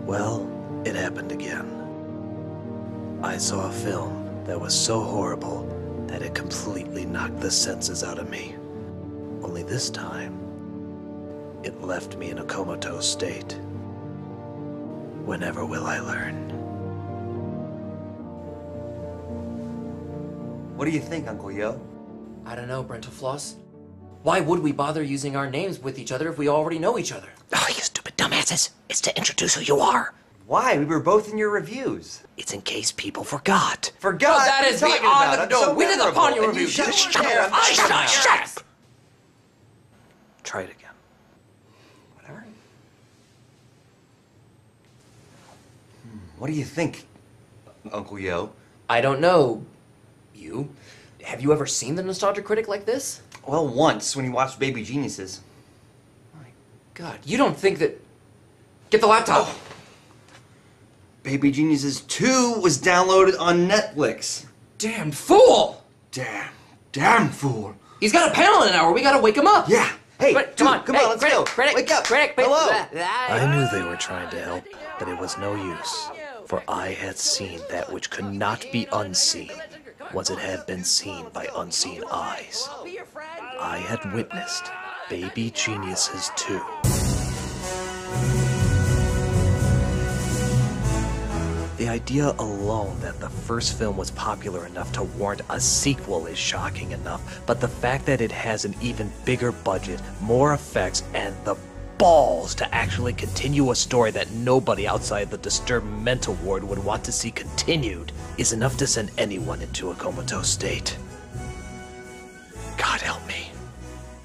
Well, it happened again. I saw a film that was so horrible that it completely knocked the senses out of me. Only this time, it left me in a comatose state. Whenever will I learn? What do you think, Uncle Yo? I don't know, Brentalfloss. Why would we bother using our names with each other if we already know each other? Oh, you stupid dumbasses! It's to introduce who you are! Why? We were both in your reviews. It's in case people forgot. Forgot? Oh, that is beyond the door. We did the Ponyo review. Shut Shut up! Try it again. Whatever. What do you think, Uncle Yo? I don't know. You? Have you ever seen the Nostalgia Critic like this? Well, once, when you watched Baby Geniuses. My God, you don't think that... Get the laptop! Oh. Baby Geniuses 2 was downloaded on Netflix. Damn fool! Damn fool. He's got a panel in an hour. We gotta wake him up. Yeah. Hey, come on, come on, let's Critic, go. Critic, Wake up. Critic, Hello. I knew they were trying to help, but it was no use, for I had seen that which could not be unseen, once it had been seen by unseen eyes. I had witnessed Baby Geniuses 2. The idea alone that the first film was popular enough to warrant a sequel is shocking enough, but the fact that it has an even bigger budget, more effects, and the balls to actually continue a story that nobody outside the disturbed mental ward would want to see continued is enough to send anyone into a comatose state. God help me.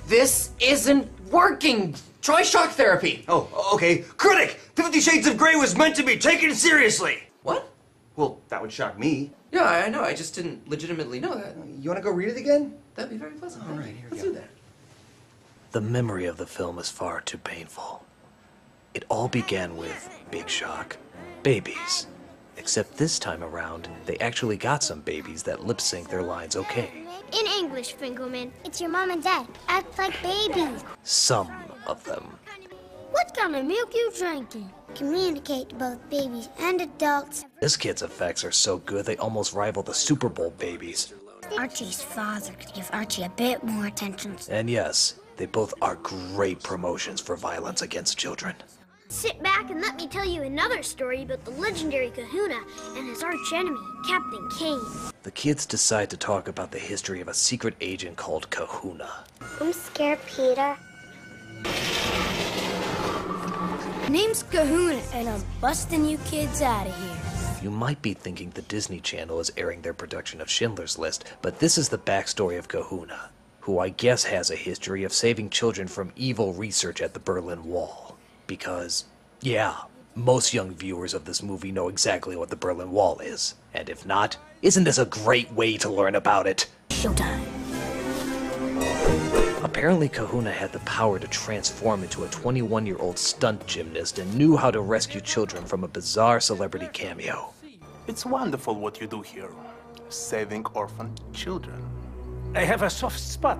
This isn't working. Try shock therapy. Oh, okay. Critic! 50 Shades of Grey was meant to be taken seriously! What? Well, that would shock me. Yeah, I know. I just didn't legitimately know that. You want to go read it again? That'd be very pleasant. All right, here we Let's go. do that. The memory of the film is far too painful. It all began with, big shock, babies. Except this time around, they actually got some babies that lip-sync their lines okay. In English, Finkelman. It's your mom and dad. Act like babies. Some of them. What kind of milk you drinking? Communicate to both babies and adults. This kid's effects are so good they almost rival the Super Bowl babies. Archie's father could give Archie a bit more attention. And yes, they both are great promotions for violence against children. Sit back and let me tell you another story about the legendary Kahuna and his archenemy, Captain Kane. The kids decide to talk about the history of a secret agent called Kahuna. I'm scared, Peter. Name's Kahuna, and I'm busting you kids out of here. You might be thinking the Disney Channel is airing their production of Schindler's List, but this is the backstory of Kahuna, who I guess has a history of saving children from evil research at the Berlin Wall. Because, yeah, most young viewers of this movie know exactly what the Berlin Wall is. And if not, isn't this a great way to learn about it? Showtime. Apparently Kahuna had the power to transform into a 21-year-old stunt gymnast and knew how to rescue children from a bizarre celebrity cameo. It's wonderful what you do here, saving orphan children. I have a soft spot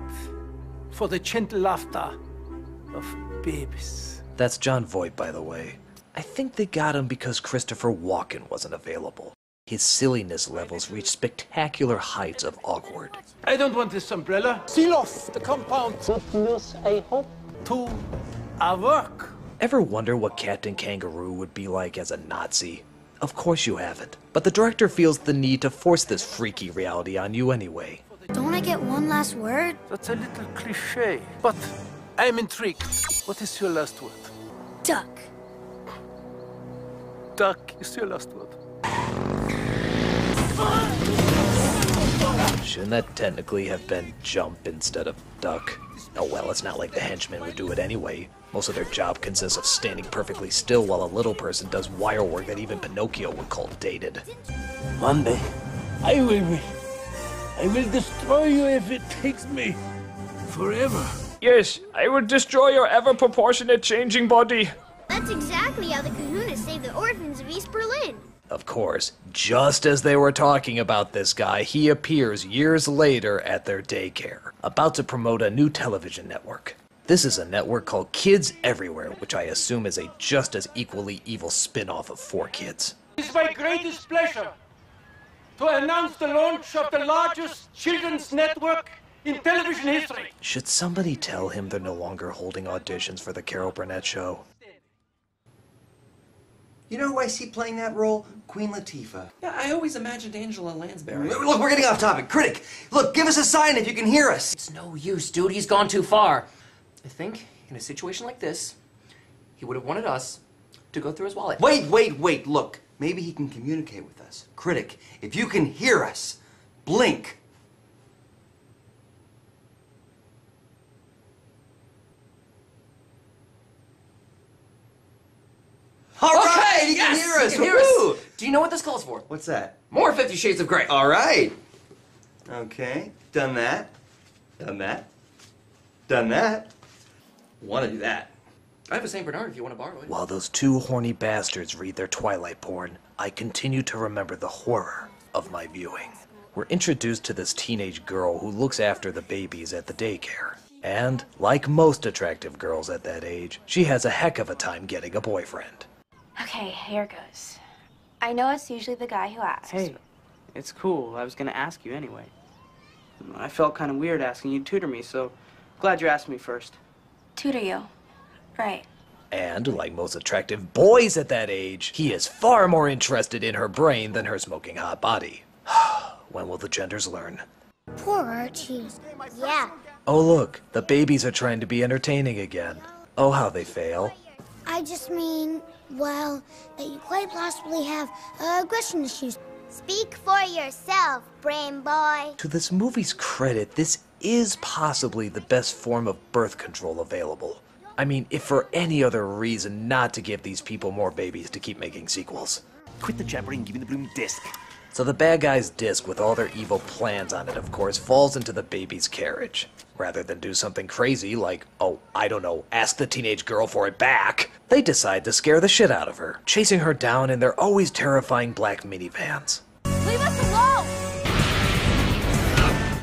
for the gentle laughter of babies. That's John Voight, by the way. I think they got him because Christopher Walken wasn't available. His silliness levels reached spectacular heights of awkward. I don't want this umbrella. Seal off the compound. Good news, I hope. To our work. Ever wonder what Captain Kangaroo would be like as a Nazi? Of course you haven't, but the director feels the need to force this freaky reality on you anyway. Don't I get one last word? That's a little cliché, but I'm intrigued. What is your last word? Duck. Duck is your last word. Shouldn't that technically have been jump instead of duck? Oh well, it's not like the henchmen would do it anyway. Most of their job consists of standing perfectly still while a little person does wire work that even Pinocchio would call dated. One day, I will destroy you if it takes me forever. Yes, I will destroy your ever-proportionate changing body. That's exactly how the Kahuna saved the orphans of East Berlin. Of course, just as they were talking about this guy, he appears years later at their daycare, about to promote a new television network. This is a network called Kids Everywhere, which I assume is a just as equally evil spin-off of 4Kids. It's my greatest pleasure to announce the launch of the largest children's network in television history. Should somebody tell him they're no longer holding auditions for the Carol Burnett show? You know who I see playing that role? Queen Latifah. Yeah, I always imagined Angela Lansbury. Look, we're getting off topic. Critic, look, give us a sign if you can hear us. It's no use, dude. He's gone too far. I think, in a situation like this, he would have wanted us to go through his wallet. Wait. Look, maybe he can communicate with us. Critic, if you can hear us, blink. All right, he can hear us. He can hear us. Woo! Do you know what this calls for? What's that? More 50 Shades of Grey. All right. Okay, done that. Done that. Done that. Want to do that. I have a St. Bernard if you want to borrow it. While those two horny bastards read their Twilight porn, I continue to remember the horror of my viewing. We're introduced to this teenage girl who looks after the babies at the daycare. And, like most attractive girls at that age, she has a heck of a time getting a boyfriend. Okay, here goes. I know it's usually the guy who asks. Hey, it's cool. I was gonna ask you anyway. I felt kind of weird asking you to tutor me, so glad you asked me first. Tutor you. Right. And, like most attractive boys at that age, he is far more interested in her brain than her smoking hot body. When will the genders learn? Poor Archie. Yeah. Oh look, the babies are trying to be entertaining again. Oh, how they fail. I just mean, well, that you quite possibly have aggression issues. Speak for yourself, brain boy. To this movie's credit, this is possibly the best form of birth control available. I mean, if for any other reason not to give these people more babies to keep making sequels. Quit the jabbering, give me the bloom disc. So the bad guy's disc, with all their evil plans on it, of course, falls into the baby's carriage. Rather than do something crazy like, oh, I don't know, ask the teenage girl for it back, they decide to scare the shit out of her, chasing her down in their always terrifying black minivans. Leave us alone!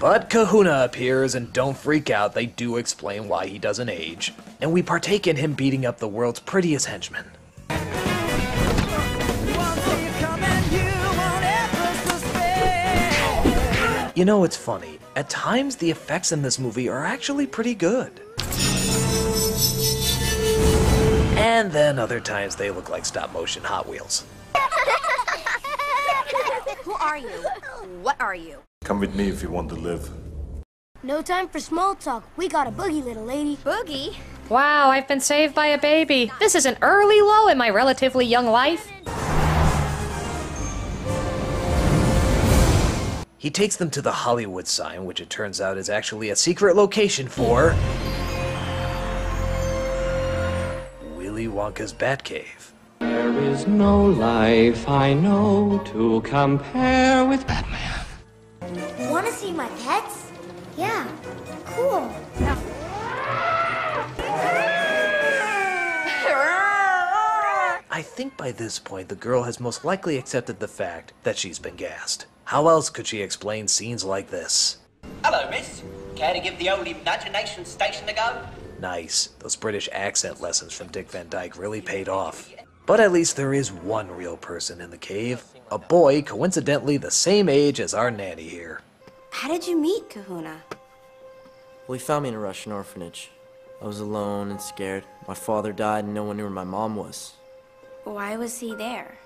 But Kahuna appears, and don't freak out, they do explain why he doesn't age. And we partake in him beating up the world's prettiest henchman. You know, it's funny. At times, the effects in this movie are actually pretty good. And then other times they look like stop-motion Hot Wheels. Who are you? What are you? Come with me if you want to live. No time for small talk. We got a boogie, little lady. Boogie? Wow, I've been saved by a baby. This is an early low in my relatively young life. He takes them to the Hollywood sign, which it turns out is actually a secret location for Willy Wonka's Batcave. There is no life I know to compare with Batman. Want to see my pets? Yeah, cool. I think by this point the girl has most likely accepted the fact that she's been gassed. How else could she explain scenes like this? Hello, miss. Care to give the old imagination station a go? Nice. Those British accent lessons from Dick Van Dyke really paid off. But at least there is one real person in the cave. A boy, coincidentally the same age as our nanny here. How did you meet Kahuna? Well, he found me in a Russian orphanage. I was alone and scared. My father died and no one knew where my mom was. Why was he there?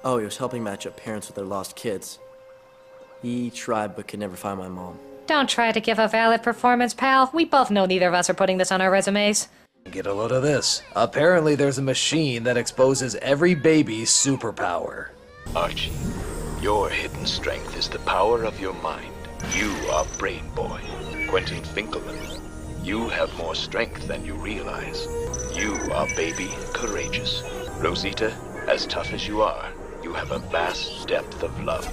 Oh, he was helping match up parents with their lost kids. He tried but could never find my mom. Don't try to give a valid performance, pal. We both know neither of us are putting this on our resumes. Get a load of this. Apparently there's a machine that exposes every baby's superpower. Archie, your hidden strength is the power of your mind. You are Brain Boy. Quentin Finkelman, you have more strength than you realize. You are Baby Courageous. Rosita, as tough as you are, you have a vast depth of love.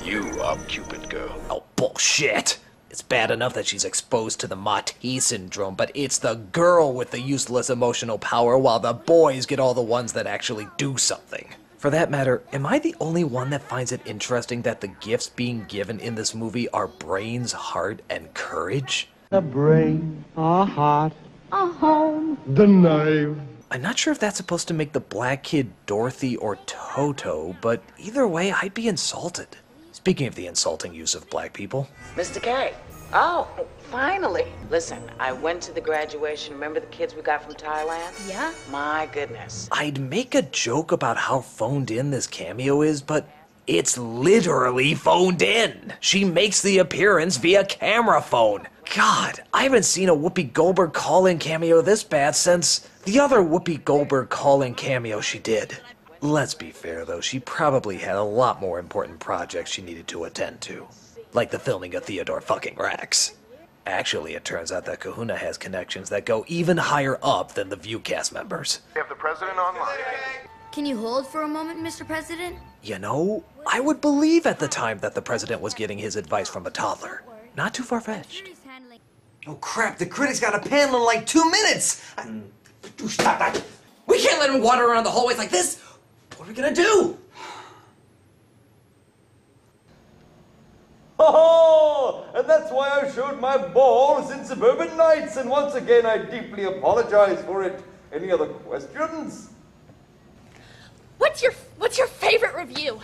You are Cupid Girl. Oh, bullshit! It's bad enough that she's exposed to the Mati syndrome, but it's the girl with the useless emotional power while the boys get all the ones that actually do something. For that matter, am I the only one that finds it interesting that the gifts being given in this movie are brains, heart, and courage? A brain, a heart, a home. The knife. I'm not sure if that's supposed to make the black kid Dorothy or Toto, but either way, I'd be insulted. Speaking of the insulting use of black people. Mr. K. Oh, finally. Listen, I went to the graduation. Remember the kids we got from Thailand? Yeah? My goodness. I'd make a joke about how phoned in this cameo is, but it's literally phoned in. She makes the appearance via camera phone. God, I haven't seen a Whoopi Goldberg call-in cameo this bad since the other Whoopi Goldberg call-in cameo she did. Let's be fair, though, she probably had a lot more important projects she needed to attend to. Like the filming of Theodore fucking Rex. Actually, it turns out that Kahuna has connections that go even higher up than the View cast members. We have the president online. Can you hold for a moment, Mr. President? You know, I would believe at the time that the president was getting his advice from a toddler. Not too far-fetched. Oh crap, the critic's got a panel in like 2 minutes! Stop that! We can't let him wander around the hallways like this! What are we gonna do? Oh, and that's why I showed my balls in Suburban Nights, and once again I deeply apologize for it. Any other questions? What's your favorite review?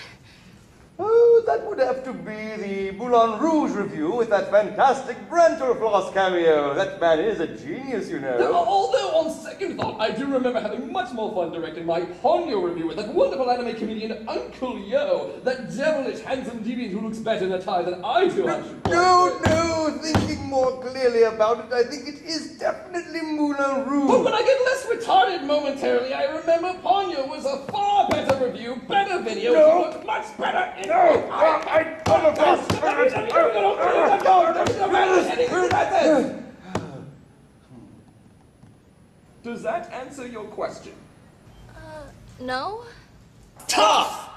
Oh, that would have to be the Moulin Rouge review with that fantastic Brantorfloss cameo. That man is a genius, you know. Although, on second thought, I do remember having much more fun directing my Ponyo review with that wonderful anime comedian Uncle Yo, that devilish handsome deviant who looks better in a tie than I do, I should point out. No, thinking more clearly about it, I think it is definitely Moulin Rouge. But when I get less retarded momentarily, I remember Ponyo was a far better review, better video, No. looked much better in No, I apologize. Does that answer your question? No? Tough!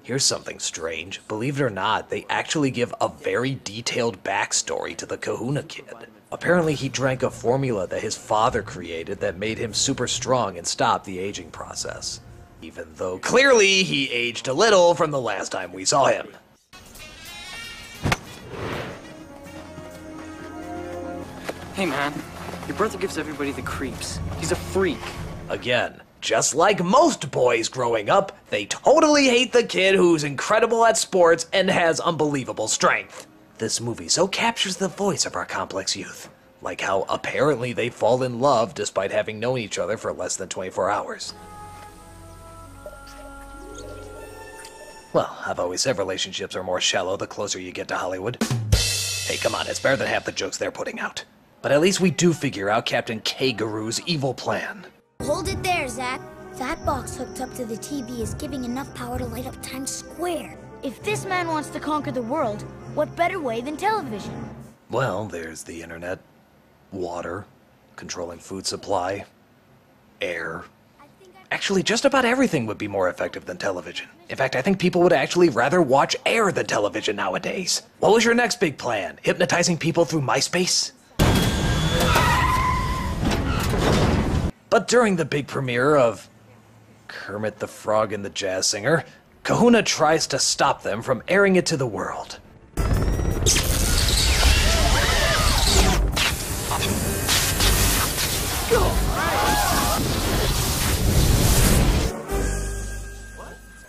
Here's something strange. Believe it or not, they actually give a very detailed backstory to the Kahuna kid. Apparently he drank a formula that his father created that made him super strong and stopped the aging process. Even though clearly he aged a little from the last time we saw him. Hey man, your brother gives everybody the creeps. He's a freak. Again, just like most boys growing up, they totally hate the kid who's incredible at sports and has unbelievable strength. This movie so captures the voice of our complex youth. Like how apparently they fall in love despite having known each other for less than 24 hours. Well, I've always said relationships are more shallow the closer you get to Hollywood. Hey, come on, it's better than half the jokes they're putting out. But at least we do figure out Captain K-Guru's evil plan. Hold it there, Zach. That box hooked up to the TV is giving enough power to light up Times Square. If this man wants to conquer the world, what better way than television? Well, there's the internet, water, controlling food supply, air. Actually, just about everything would be more effective than television. In fact, I think people would actually rather watch air than television nowadays. What was your next big plan? Hypnotizing people through MySpace? But during the big premiere of Kermit the Frog and the Jazz Singer, Kahuna tries to stop them from airing it to the world.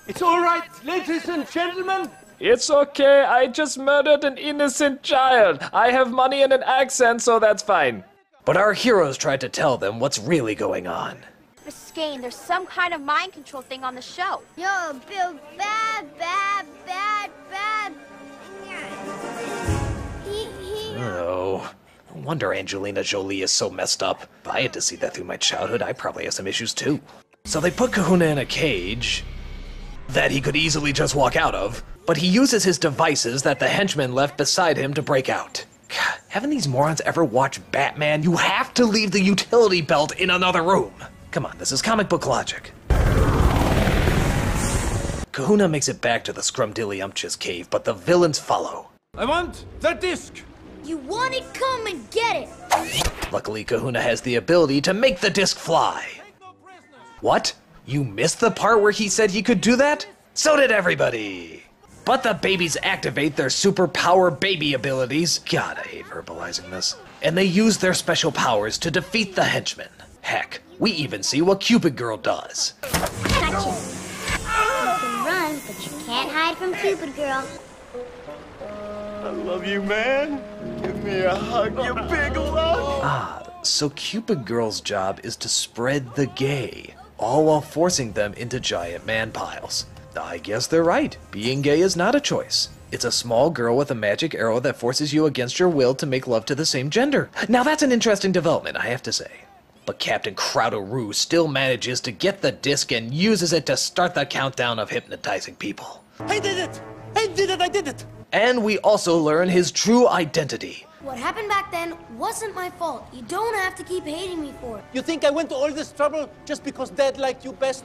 It's all right, ladies and gentlemen. It's okay, I just murdered an innocent child. I have money and an accent, so that's fine. But our heroes tried to tell them what's really going on. Miss Skane, there's some kind of mind control thing on the show. Yo, Bill, bad. Oh, no wonder Angelina Jolie is so messed up. If I had to see that through my childhood, I probably have some issues too. So they put Kahuna in a cage that he could easily just walk out of, but he uses his devices that the henchmen left beside him to break out. God, haven't these morons ever watched Batman? You have to leave the utility belt in another room. Come on, this is comic book logic. Kahuna makes it back to the Scrumdiddlyumptious cave, but the villains follow. I want the disc. You want it? Come and get it. Luckily, Kahuna has the ability to make the disc fly. What? You missed the part where he said he could do that? So did everybody. But the babies activate their superpower baby abilities. God, I hate verbalizing this. And they use their special powers to defeat the henchmen. Heck, we even see what Cupid Girl does. Gotcha. You can run, but you can't hide from Cupid Girl. I love you, man. Give me a hug, you big love. So Cupid Girl's job is to spread the gay, all while forcing them into giant man piles. I guess they're right. Being gay is not a choice. It's a small girl with a magic arrow that forces you against your will to make love to the same gender. Now that's an interesting development, I have to say. But Captain Crowder-Roo still manages to get the disc and uses it to start the countdown of hypnotizing people. I did it! I did it! I did it! And we also learn his true identity. What happened back then wasn't my fault. You don't have to keep hating me for it. You think I went to all this trouble just because Dad liked you best?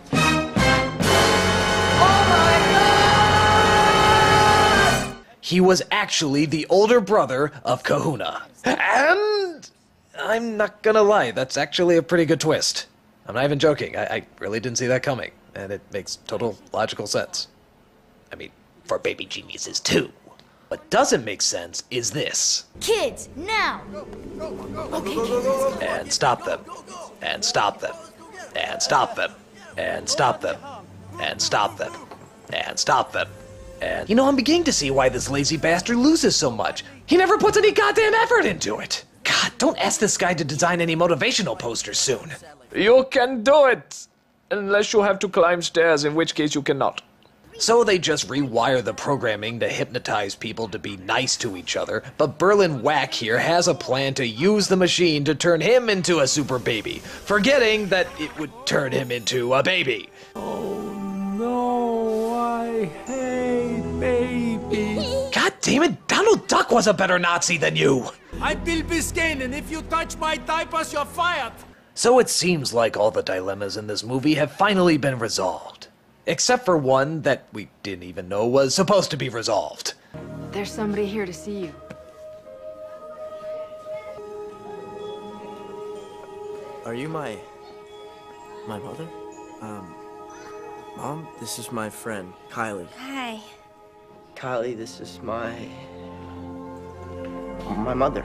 He was actually the older brother of Kahuna. And I'm not gonna lie, that's actually a pretty good twist. I'm not even joking. I really didn't see that coming. And it makes total logical sense. I mean, for baby geniuses too. What doesn't make sense is this. Kids, now! Okay. And stop them. And stop them. And stop them. And stop them. And stop them. And stop them. And, you know, I'm beginning to see why this lazy bastard loses so much. He never puts any goddamn effort into it. God, don't ask this guy to design any motivational posters soon. You can do it! Unless you have to climb stairs, in which case you cannot. So they just rewire the programming to hypnotize people to be nice to each other, but Berlin Whack here has a plan to use the machine to turn him into a super baby, forgetting that it would turn him into a baby. Oh no, I hate babies. God damn it, Donald Duck was a better Nazi than you! I'm Bill Biscayne, and if you touch my diapers, you're fired. So it seems like all the dilemmas in this movie have finally been resolved. Except for one that we didn't even know was supposed to be resolved. There's somebody here to see you. Are you my mother? Mom, this is my friend, Kylie. Hi. Kylie, this is my mother.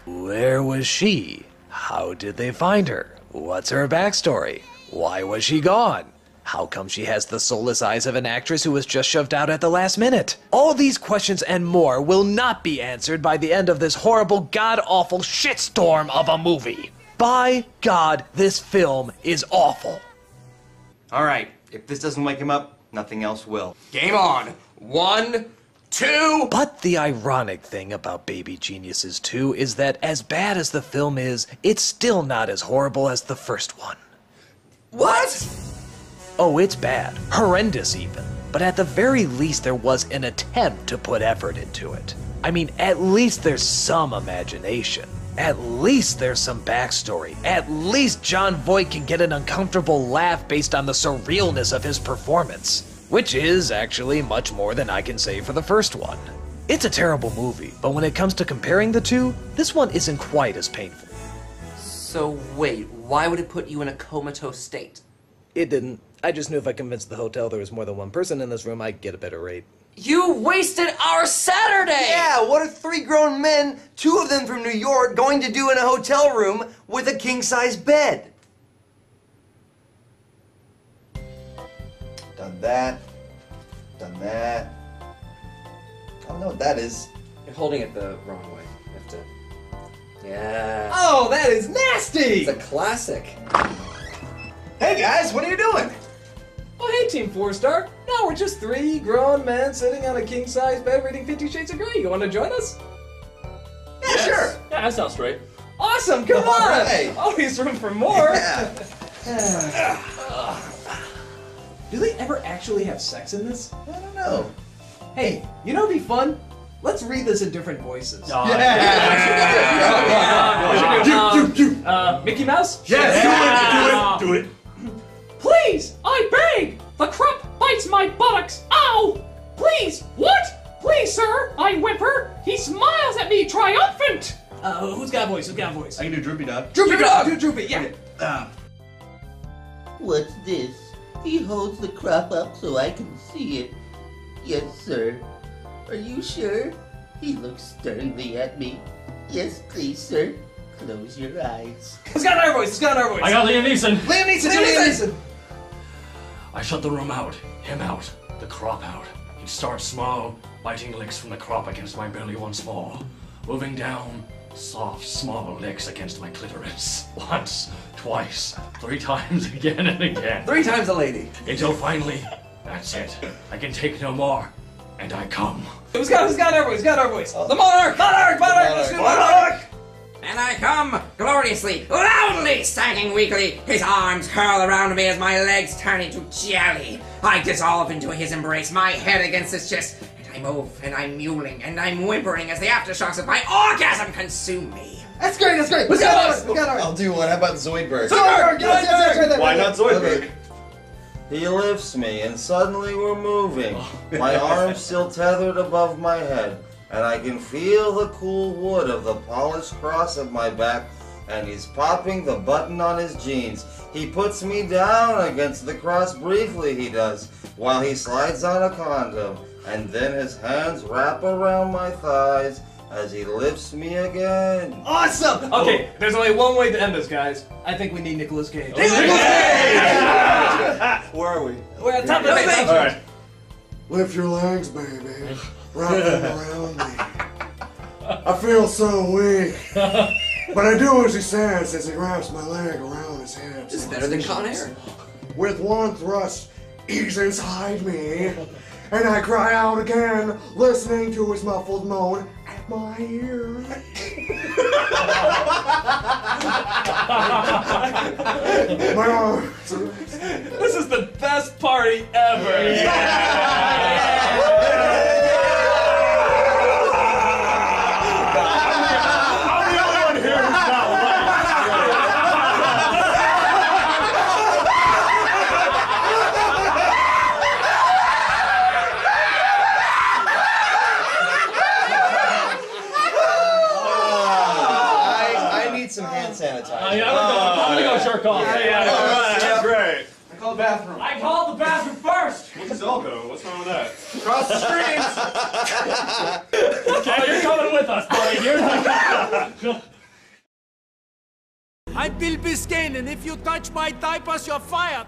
Where was she? How did they find her? What's her backstory? Why was she gone? How come she has the soulless eyes of an actress who was just shoved out at the last minute? All these questions and more will not be answered by the end of this horrible, god-awful shitstorm of a movie. By God, this film is awful. All right, if this doesn't wake him up, nothing else will. Game on. 1, 2. But the ironic thing about Baby Geniuses 2 is that as bad as the film is, it's still not as horrible as the first one. What? Oh, it's bad. Horrendous even. But at the very least there was an attempt to put effort into it. I mean, at least there's some imagination. At least there's some backstory. At least John Voight can get an uncomfortable laugh based on the surrealness of his performance. Which is actually much more than I can say for the first one. It's a terrible movie, but when it comes to comparing the two, this one isn't quite as painful. So wait, why would it put you in a comatose state? It didn't. I just knew if I convinced the hotel there was more than one person in this room, I'd get a better rate. You wasted our Saturday! Yeah, what are 3 grown men, 2 of them from New York, going to do in a hotel room with a king-size bed? Done that. Done that. I don't know what that is. You're holding it the wrong way. You have to... Yeah. Oh, that is nasty! It's a classic. Hey guys, what are you doing? Oh, hey, Team 4-Star. No, we're just 3 grown men sitting on a king-size bed reading 50 Shades of Grey. You want to join us? Yeah, sure. Yeah, that sounds great. Awesome, come on! Right. Always room for more. Yeah. Do they ever actually have sex in this? I don't know. Hey, you know what'd be fun? Let's read this in different voices. Mickey Mouse? Yes, do it. Please, I beg! The crop bites my buttocks! Ow! Please, what? Please, sir, I whimper. He smiles at me triumphant! Who's got a voice? I can do Droopy Dog. Droopy Dog! Do Droopy, yeah. What's this? He holds the crop up so I can see it. Yes, sir. Are you sure? He looks sternly at me. Yes, please, sir. Close your eyes. Who's got our voice? Who's got our voice? I got Liam Neeson. Liam Neeson. I shut the room out, him out, the crop out. He'd start small, biting licks from the crop against my belly once more. Moving down, soft, small licks against my clitoris. Once, twice, 3 times again and again. 3 times a lady. Until finally, that's it. I can take no more, and I come. Who's got our voice? Who's got our voice? The monarch! Monarch! Let's do monarch! And I come, gloriously, loudly, sagging weakly, his arms curl around me as my legs turn into jelly. I dissolve into his embrace, my head against his chest, and I move, and I'm mewling, and I'm whimpering as the aftershocks of my orgasm consume me. That's great, that's great! Who's got ours? Who's got ours? I'll do one. How about Zoidberg? Zoidberg! Yes, Why not Zoidberg? He lifts me, and suddenly we're moving. My arms still tethered above my head, and I can feel the cool wood of the polished cross of my back, and he's popping the button on his jeans. He puts me down against the cross briefly, he does, while he slides on a condom, and then his hands wrap around my thighs as he lifts me again. Awesome! Okay, there's only one way to end this, guys. I think we need Nicolas Cage. Where are we? We're at top of the page. All right. Lift your legs, baby. Wrap them around me. I feel so weak. But I do as he says as he wraps my leg around his hips. This is better than Con Air. With one thrust, he's inside me. And I cry out again, listening to his muffled moan at my ear. My arms. This is the best party ever. Some hand sanitizer. Yeah, I'm gonna go jerk off. Yeah. That's great. I call the bathroom. I called the bathroom first. What's Zelko? What's wrong with that? Cross the streams. Oh, you're coming with us, buddy. You're not. I'm Bill Biscayne, and if you touch my diapers, you're fired.